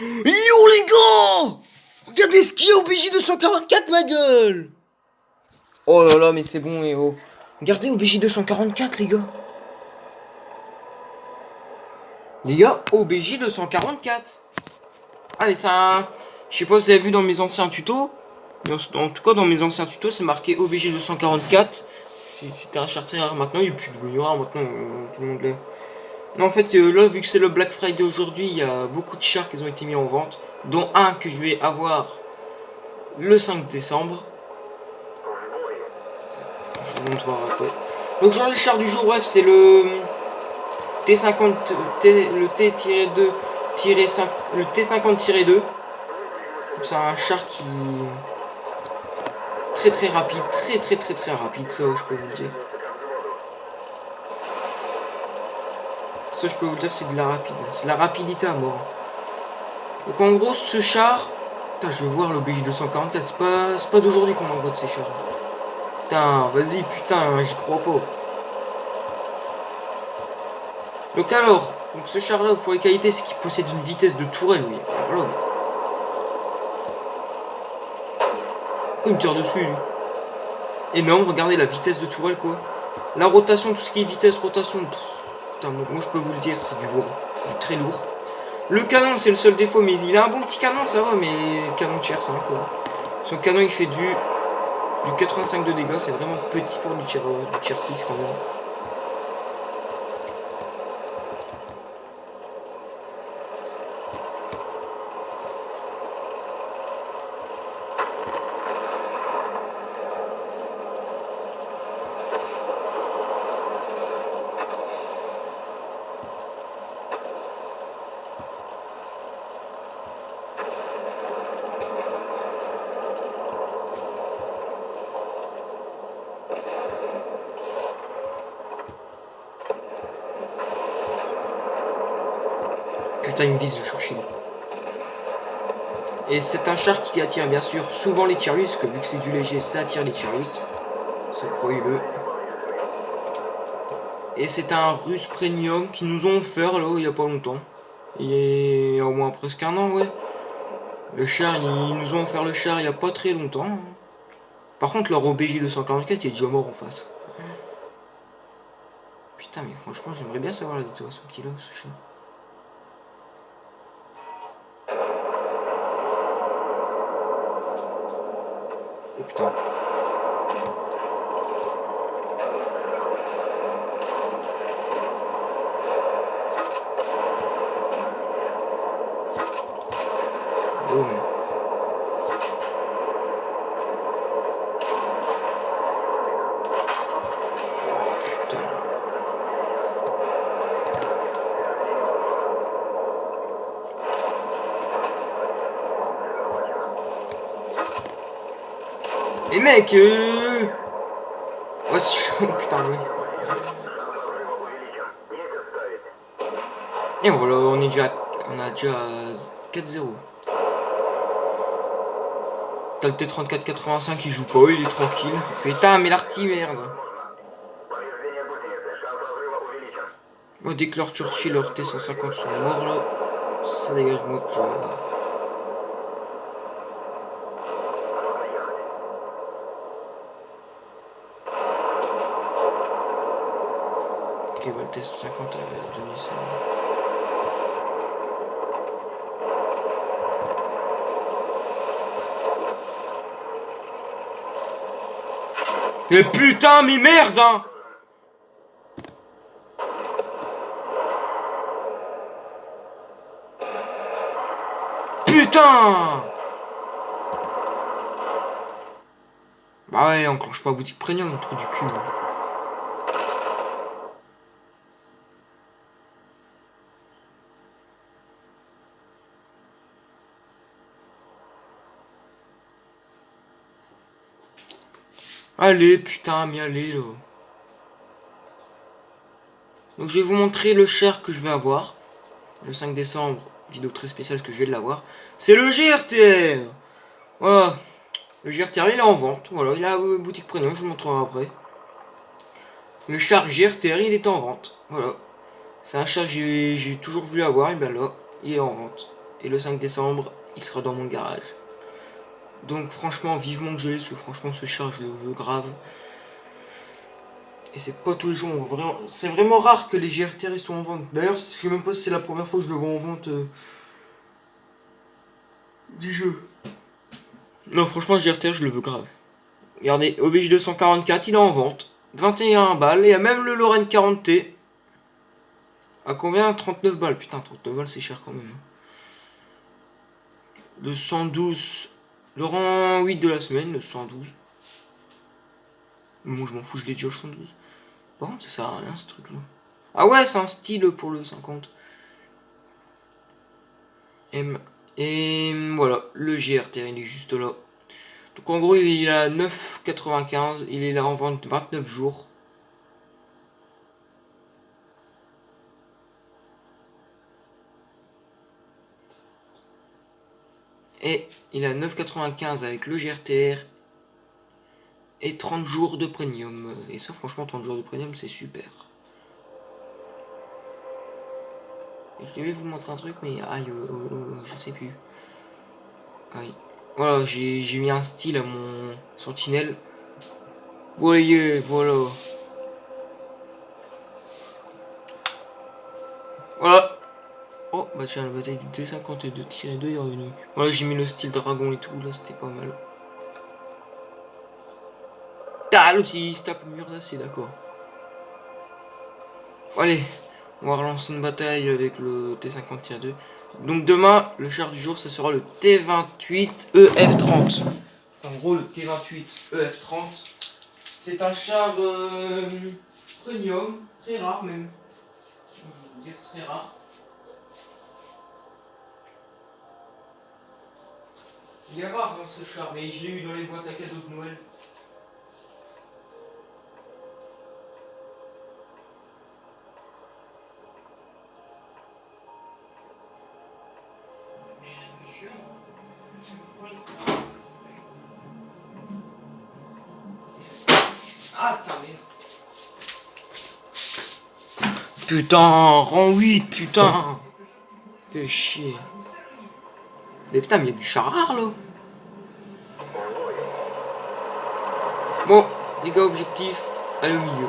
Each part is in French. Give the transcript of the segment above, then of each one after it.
Yo les gars, regardez ce qu'il y a au BJ 244 ma gueule. Oh là là mais c'est bon et oh. Regardez au BJ 244 les gars. Les gars, OBJ 244. Ah mais ça... Je sais pas si vous avez vu dans mes anciens tutos. Mais en tout cas dans mes anciens tutos c'est marqué OBJ 244. C'était un char très rare. Maintenant il n'y a plus de devenu rare. Maintenant tout le monde l'est. Non en fait là vu que c'est le Black Friday aujourd'hui, il y a beaucoup de chars qui ont été mis en vente. Dont un que je vais avoir le 5 décembre. Je vous montre après. Donc genre les chars du jour, bref c'est le T50, le T-2, le T50-2. C'est un char qui très rapide, très rapide, ça je peux vous le dire. Ça je peux vous le dire, c'est de la rapide, c'est de la rapidité à mort. Donc en gros ce char, putain je veux voir l'OBJ 244, c'est pas d'aujourd'hui qu'on envoie de ces chars. Putain, vas-y putain, j'y crois pas. Donc alors, donc ce char là pour les qualités c'est qu'il possède une vitesse de tourelle, oui. Voilà. Pourquoi il me tire dessus lui? Énorme, regardez la vitesse de tourelle quoi. La rotation, tout ce qui est vitesse, rotation, putain, moi je peux vous le dire, c'est du lourd, du très lourd. Le canon c'est le seul défaut, mais il a un bon petit canon, ça va, mais canon tier 5 quoi. Son canon il fait du 85 de dégâts, c'est vraiment petit pour du tier 6 quand même. Putain, il me vise, je cherche. Et c'est un char qui attire bien sûr souvent les tier 8, parce que vu que c'est du léger, ça attire les tier 8. Ça croyez-le. Et c'est un russe premium qui nous ont offert là il y a pas longtemps. Il y a au moins presque un an, ouais. Le char, ils nous ont offert le char il y a pas très longtemps. Par contre, leur OBJ 244 il est déjà mort en face. Putain, mais franchement, j'aimerais bien savoir la détoration qu'il a ce char. Oh putain. Oh mais... Et mec ouais, putain, oui. Et voilà, on a déjà 4-0. T'as le T34-85 qui joue pas, il est tranquille. Putain, mais l'arty, merde. Moi, dès que leur Churchill, leur T150 sont morts là, ça dégage moi. Ok, bah, le T150 a donné ça. Mais putain, mais merde hein. Putain. Bah ouais, enclenche pas boutique premium, trou du cul. Allez, putain, mais allez là. Donc je vais vous montrer le char que je vais avoir. Le 5 décembre, vidéo très spéciale que je vais de l'avoir. C'est le GRTR. Voilà. Le GRTR il est en vente. Voilà, il a boutique premium, je vous montrerai après. Le char GRTR il est en vente. Voilà. C'est un char que j'ai toujours voulu avoir. Et bien là, il est en vente. Et le 5 décembre, il sera dans mon garage. Donc franchement, vivement que je l'ai, parce que franchement ce char, je le veux grave. Et c'est pas tous les jours, vraiment, c'est vraiment rare que les GRTR ils sont en vente. D'ailleurs, je sais même pas si c'est la première fois que je le vois en vente du jeu. Non, franchement, le GRTR, je le veux grave. Regardez, OBJ 244, il est en vente. 21 balles. Et il y a même le Lorraine 40T. À combien? 39 balles. Putain, 39 balles, c'est cher quand même. Le 112. Le rang 8 de la semaine, le 112. Bon, je m'en fous, je l'ai déjà le 112. Par contre, ça sert à rien ce truc-là. Ah ouais, c'est un style pour le 50. M. Et voilà, le GRTR, il est juste là. Donc en gros, il est à 9,95. Il est là en vente 29 jours. Et il a 9,95 avec le GRTR. Et 30 jours de premium. Et ça, franchement, 30 jours de premium, c'est super. Je devais vous montrer un truc, mais aïe, je sais plus. Aïe. Voilà, j'ai mis un style à mon sentinelle. Voyez, voilà. Voilà. Oh, bah tiens, la bataille du T52-2 est revenue. Voilà, j'ai mis le style dragon et tout, là, c'était pas mal. Ah, l'autre, il se tape le mur là, c'est d'accord. Allez, on va relancer une bataille avec le T50-2. Donc demain, le char du jour, ça sera le T28 EF30. En gros, le T28 EF30, c'est un char premium, très rare même. Je vais vous dire très rare. Il est rare dans ce char, mais je l'ai eu dans les boîtes à cadeaux de Noël. Ah, ta merde. Putain, rang 8, putain. Fais chier. Mais putain, mais il y a du char rare là. Bon, les gars, objectif, aller au milieu.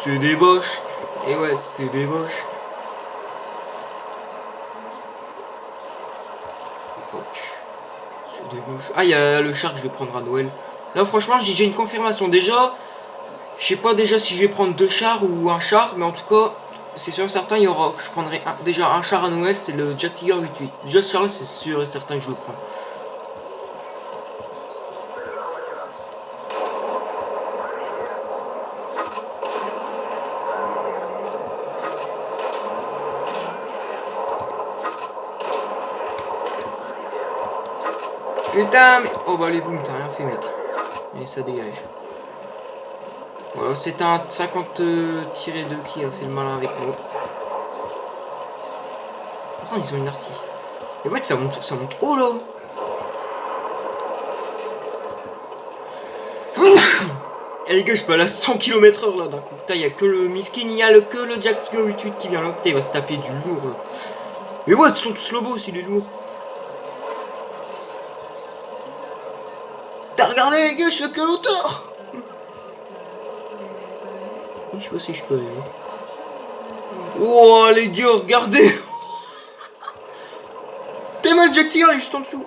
C'est des boches. Et ouais, c'est des boches. C'est des boches. Ah, il y a le char que je vais prendre à Noël. Là, franchement, j'ai déjà une confirmation. Déjà, je sais pas déjà si je vais prendre 2 chars ou un char, mais en tout cas, c'est sûr et certain, il y aura, je prendrai déjà un char à Noël, c'est le Jet Tiger 88. Déjà ce char-là, c'est sûr et certain que je le prends. Putain, mais... Oh bah les boum, t'as rien fait mec. Et ça dégage. Voilà, c'est un 50-2 qui a fait le malin avec moi. Par contre, ils ont une artille. Et ouais, ça monte haut là. Et les gars, je peux aller à 100 km/h là d'un coup. Putain, il n'y a que le miskin, il n'y a que le Jack Tiger 88 qui vient là. Putain, il va se taper du lourd là. Mais ouais, ils sont tous lobos s'il est lourd. T'as regardé les gars, je suis à quelle hauteur? Je sais pas si je peux aller. Oh les gars, regardez. T'es mal Jack Tiger, il est juste en dessous.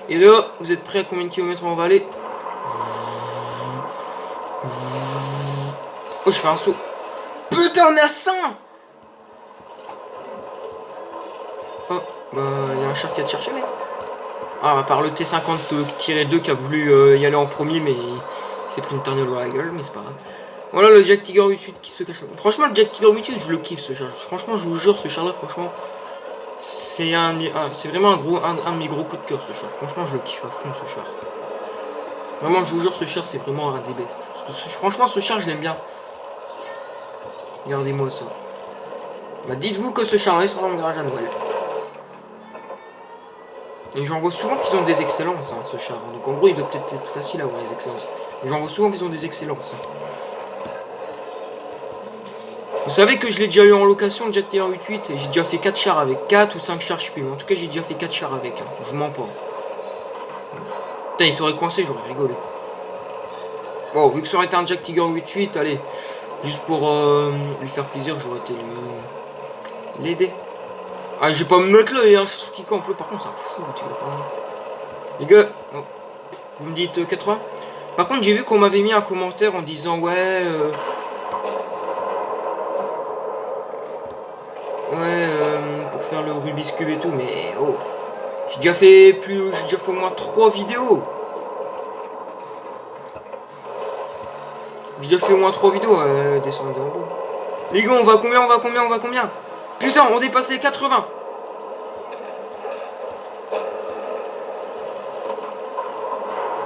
Et là, vous êtes prêts à combien de kilomètres on va aller? Oh, je fais un saut. Putain, on est à 100. Oh, bah, il y a un char qui a te cherché, mec. Ah, à part le T50-2 qui a voulu y aller en premier, mais il s'est pris une tornade dans la gueule, mais c'est pas grave. Voilà le Jack Tiger 88 qui se cache. Franchement, le Jack Tiger 88, je le kiffe ce char. Franchement, je vous jure, ce char-là, franchement, c'est vraiment un de mes gros coups de cœur, ce char. Franchement, je le kiffe à fond, ce char. Vraiment, je vous jure, ce char, c'est vraiment un des best. Franchement, ce char, je l'aime bien. Regardez-moi ça. Bah, dites-vous que ce char-là, il sera dans le garage à Noël. Et j'en vois souvent qu'ils ont des excellences, hein, ce char. Donc en gros, il doit peut-être être facile à avoir les excellences. Mais j'en vois souvent qu'ils ont des excellences. Vous savez que je l'ai déjà eu en location, le Jack Tiger 8.8, et j'ai déjà fait 4 chars avec. 4 ou 5 chars, je sais plus. Mais en tout cas, j'ai déjà fait 4 chars avec. Hein. Je mens pas. Putain, il serait coincé, j'aurais rigolé. Bon, vu que ça aurait été un Jack Tiger 8.8, allez. Juste pour lui faire plaisir, j'aurais été l'aider. Ah, je vais pas me mettre là, hein, je suis sûr qu'il campe. Par contre, c'est un fou, tu vois. Les gars, oh. Vous me dites 80. Par contre, j'ai vu qu'on m'avait mis un commentaire en disant ouais. Pour faire le Rubik's Cube et tout, mais oh. J'ai déjà fait au moins 3 vidéos. J'ai déjà fait au moins 3 vidéos, descendre en haut. Les gars, on va combien? Putain, on dépasse les 80.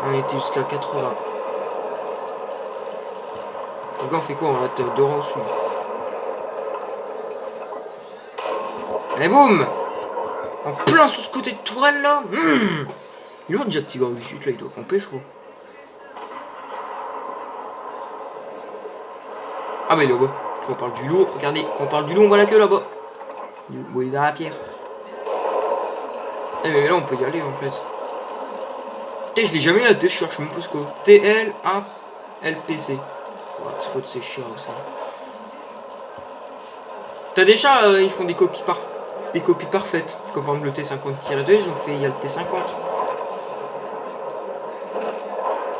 On était jusqu'à 80. Les gars, on fait quoi? On va être 2 rangs dessus. Et boum! En plein sous ce côté de tourelle là. Il est où Jack Tiger 8.8 là? Il doit camper, je crois. Ah bah il est là-bas. Quand on parle du loup, regardez, quand on parle du loup, on voit la queue là-bas. Bon, il est dans la pierre. Eh mais là on peut y aller en fait. Et je l'ai jamais eu la tête, je cherche même pas ce quoi. TL1LPC. Ouais, c'est quoi de ces chats aussi. T'as des chats, ils font des copies parfaites. Comme par exemple le T50-2, ils ont fait, il y a le T50.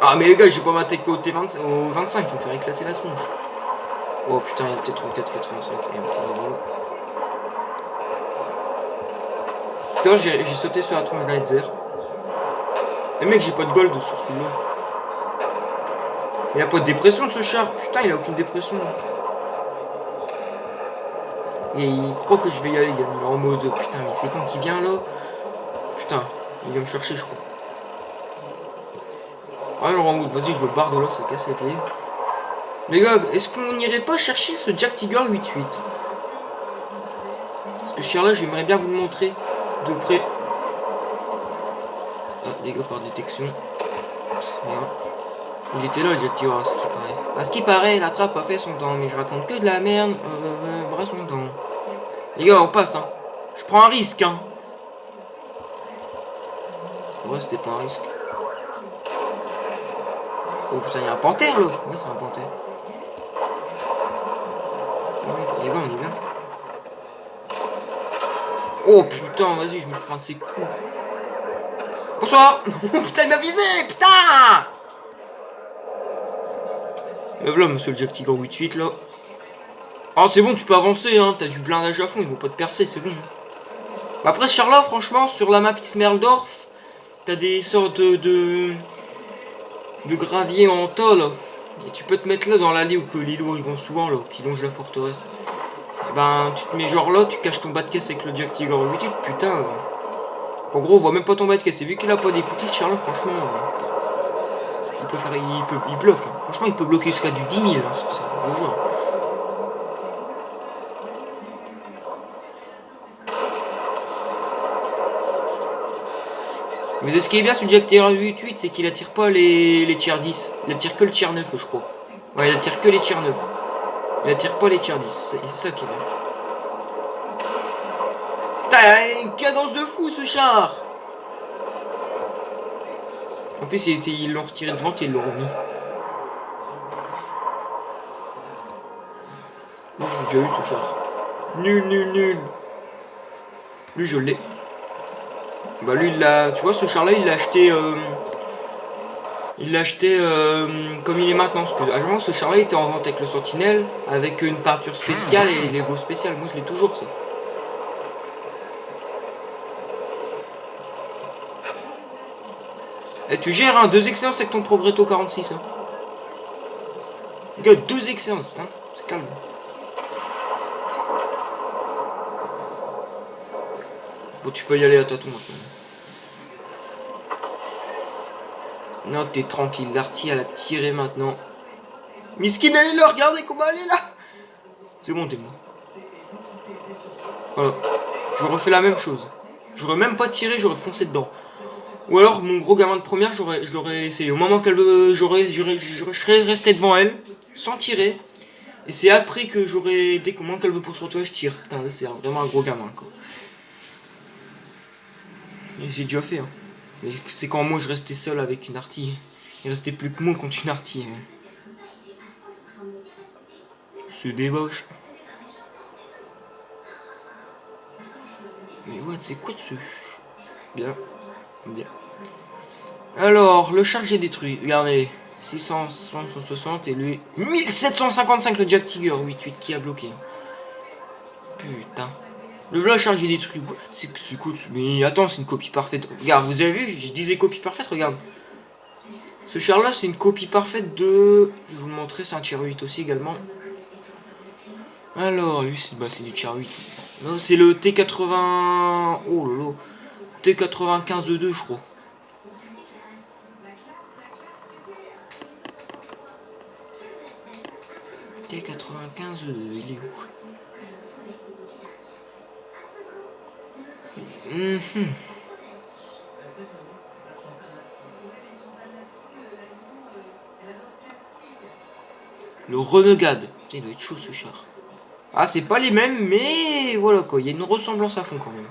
Ah mais les gars, j'ai pas ma tête qu'au T25, au 25, je vais me faire éclater la tronche. Oh putain, il y a le T34-85. Putain, j'ai sauté sur la tronche d'un Hetzer. Et mec, j'ai pas de gold sur celui-là. Il a pas de dépression ce char. Putain, il a aucune dépression. Et il croit que je vais y aller, il est en mode putain, mais c'est quand qui vient là? Putain, il vient me chercher, je crois. Ah, alors en mode, vas-y, je veux le barre de là, ça casse les pieds. Les gars, est-ce qu'on n'irait pas chercher ce Jack Tiger 8.8? Parce que ce char là, j'aimerais bien vous le montrer de près. Ah, les gars, par détection. Il était là, le Jack Tiger, à ce qui paraît. À ce qui paraît, la trappe a fait son temps, mais je raconte que de la merde. Bref, son temps. Les gars, on passe, hein. Je prends un risque, hein. Ouais, c'était pas un risque. Oh putain, il y a un panthère là. Ouais, c'est un panthère. Les gars, on est bien. Oh putain, vas-y, je me prends de ces coups. Bonsoir. Putain, il m'a visé. Putain. Mais voilà, monsieur le Jack Tiger 8.8 là. Ah, c'est bon, tu peux avancer, hein. T'as du blindage à fond, ils vont pas te percer, c'est bon. Après, ce char là, franchement, sur la map Ismeldorf, t'as des sortes de gravier en tas là. Et tu peux te mettre là dans l'allée où que les loups ils vont souvent là, qui longent la forteresse. Et ben tu te mets genre là, tu caches ton bas de caisse avec le Jack Tiger 8.8, putain. En gros on voit même pas ton bas de caisse. Et vu qu'il a pas d'écoutis ce char là, franchement, il peut faire. Il bloque. Hein. Franchement il peut bloquer jusqu'à du 10 000 hein, c'est ça, bonjour. Mais ce qui est bien sur le Jack Tiger 8.8, c'est qu'il attire pas les tiers 10. Il attire que le tiers 9, je crois. Ouais, il attire que les tiers 9. Il attire pas les tiers 10. C'est ça qui est bien. Putain, il a une cadence de fou ce char. En plus, ils l'ont retiré devant et ils l'ont remis. Moi, j'ai déjà eu ce char. Nul. Lui, je l'ai. Bah lui il l'a, tu vois ce char là il l'a acheté comme il est maintenant, parce que avant ce char là était en vente avec le Sentinelle, avec une peinture spéciale et Lego spécial, moi je l'ai toujours ça. Et tu gères hein, 2 excellences avec ton Progretto 46 hein. Les gars, 2 excellences, putain, c'est calme. Bon tu peux y aller à tâtons maintenant. Non, t'es tranquille, l'artille elle a tiré maintenant. Miskin, elle est là, regardez comment elle est là. C'est bon, t'es bon. Voilà. Je refais la même chose. J'aurais même pas tiré, j'aurais foncé dedans. Ou alors, mon gros gamin de première, je l'aurais laissé. Au moment qu'elle veut, je serais resté devant elle, sans tirer. Et c'est après que j'aurai des commandes qu'elle veut pour sur toi, je tire. Putain, là c'est vraiment un gros gamin quoi. Et j'ai déjà fait hein. Mais c'est quand moi je restais seul avec une artille. Il restait plus que moi contre une artille. C'est débauche. Mais ouais, c'est quoi ce... Bien. Bien. Alors, le charge est détruit. Regardez. 600, 160 et lui 1755 le Jack Tiger 8-8 qui a bloqué. Putain. Le charge est détruit. What? C'est quoi? Mais attends, c'est une copie parfaite. Regarde, vous avez vu? Je disais copie parfaite, regarde. Ce char là, c'est une copie parfaite de... Je vais vous le montrer, c'est un tier 8 aussi également. Alors, lui, c'est du tier 8. Non, c'est le T80... Oh lolo. T95-2, je crois. T95-2, il est où? Le Renegade. Putain, il doit être chaud ce char. Ah, c'est pas les mêmes, mais voilà quoi. Il y a une ressemblance à fond quand même.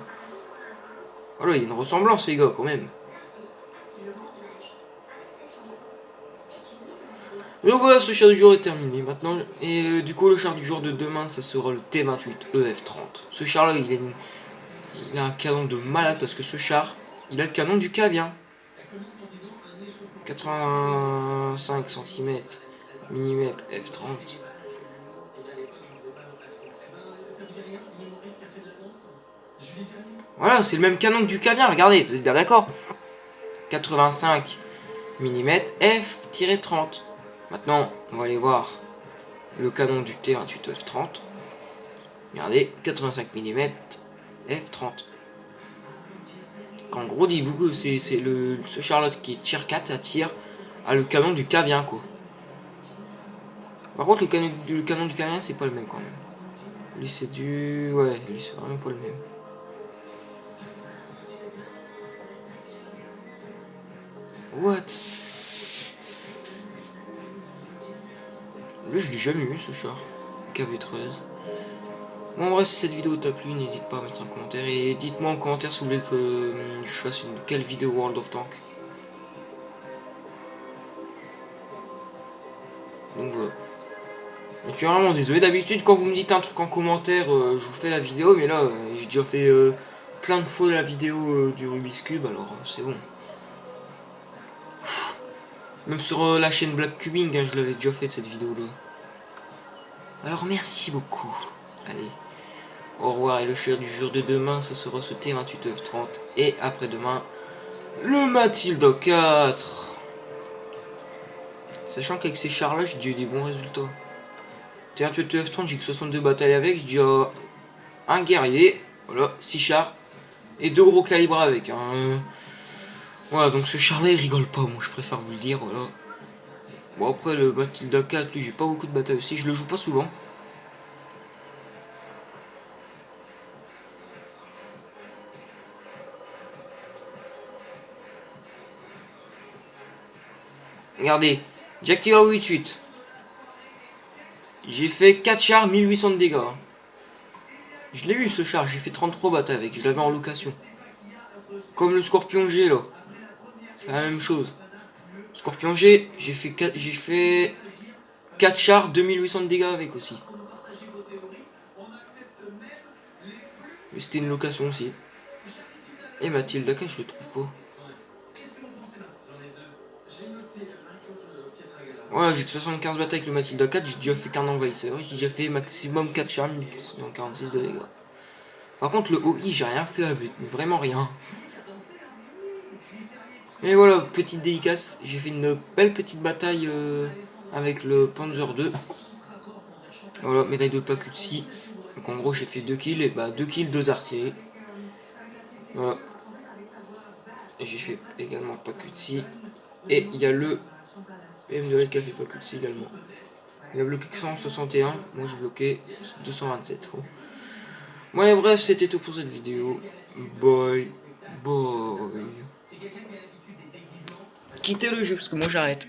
Voilà, il y a une ressemblance, les gars, quand même. Donc voilà, ce char du jour est terminé maintenant. Et du coup, le char du jour de demain, ça sera le T28 EF30. Ce char-là, il a un canon de malade parce que ce char, il a le canon du Cavien. 85 cm mm F30. Voilà, c'est le même canon que du Cavien, regardez, vous êtes bien d'accord. 85 mm F-30. Maintenant, on va aller voir le canon du T28 F30. Regardez, 85 mm F30. En gros, dites-vous que c'est ce Charlotte qui est tier 4 à tir à le canon du Cavien quoi. Par contre, le canon du Cavien c'est pas le même quand même. Lui c'est du... Ouais, lui c'est vraiment pas le même. What? Lui je l'ai jamais vu ce char. KV13. Bon bref, si cette vidéo t'a plu, n'hésite pas à mettre un commentaire. Et dites-moi en commentaire si vous voulez que je fasse quelle vidéo World of Tanks. Donc voilà. Donc je suis vraiment désolé, d'habitude quand vous me dites un truc en commentaire, je vous fais la vidéo, mais là j'ai déjà fait plein de fois la vidéo du Rubik's Cube, alors c'est bon. Même sur la chaîne Black Cubing, hein, je l'avais déjà fait cette vidéo là. Alors merci beaucoup. Allez, au revoir, et le char du jour de demain, ce sera ce T28 F30, et après-demain, le Matilda 4. Sachant qu'avec ces chars là, j'ai déjà eu des bons résultats. T28 F30, j'ai que 62 batailles avec, j'ai déjà un guerrier, voilà, 6 chars, et 2 gros calibres avec. Hein. Voilà, donc ce char là, il rigole pas, moi je préfère vous le dire, voilà. Bon après le Matilda 4, lui j'ai pas beaucoup de batailles aussi, je le joue pas souvent. Regardez, Jack Tiger 8-8. J'ai fait 4 chars, 1800 de dégâts. Hein. Je l'ai eu ce char, j'ai fait 33 batailles avec, je l'avais en location. Comme le Scorpion G là. C'est la même chose. Scorpion G, j'ai fait 4 chars, 2800 de dégâts avec aussi. Mais c'était une location aussi. Et Mathilde 4, je le trouve pas. Voilà, j'ai que 75 batailles avec le Matilda 4, j'ai déjà fait qu'un envahisseur, j'ai déjà fait maximum 4 chars, 46 de dégâts. Par contre, le OI, j'ai rien fait avec, mais vraiment rien. Et voilà, petite dédicace, j'ai fait une belle petite bataille avec le Panzer 2. Voilà, médaille de Pakutsi. Donc en gros, j'ai fait 2 kills, et bah 2 kills, 2 artilleries. Voilà. J'ai fait également Pakutsi. Et il y a le M2L qui a fait Pakutsi également. Il a bloqué 161, moi je bloquais 227. Bon et bref, c'était tout pour cette vidéo. Bye. Bye. Quittez le jeu parce que moi j'arrête.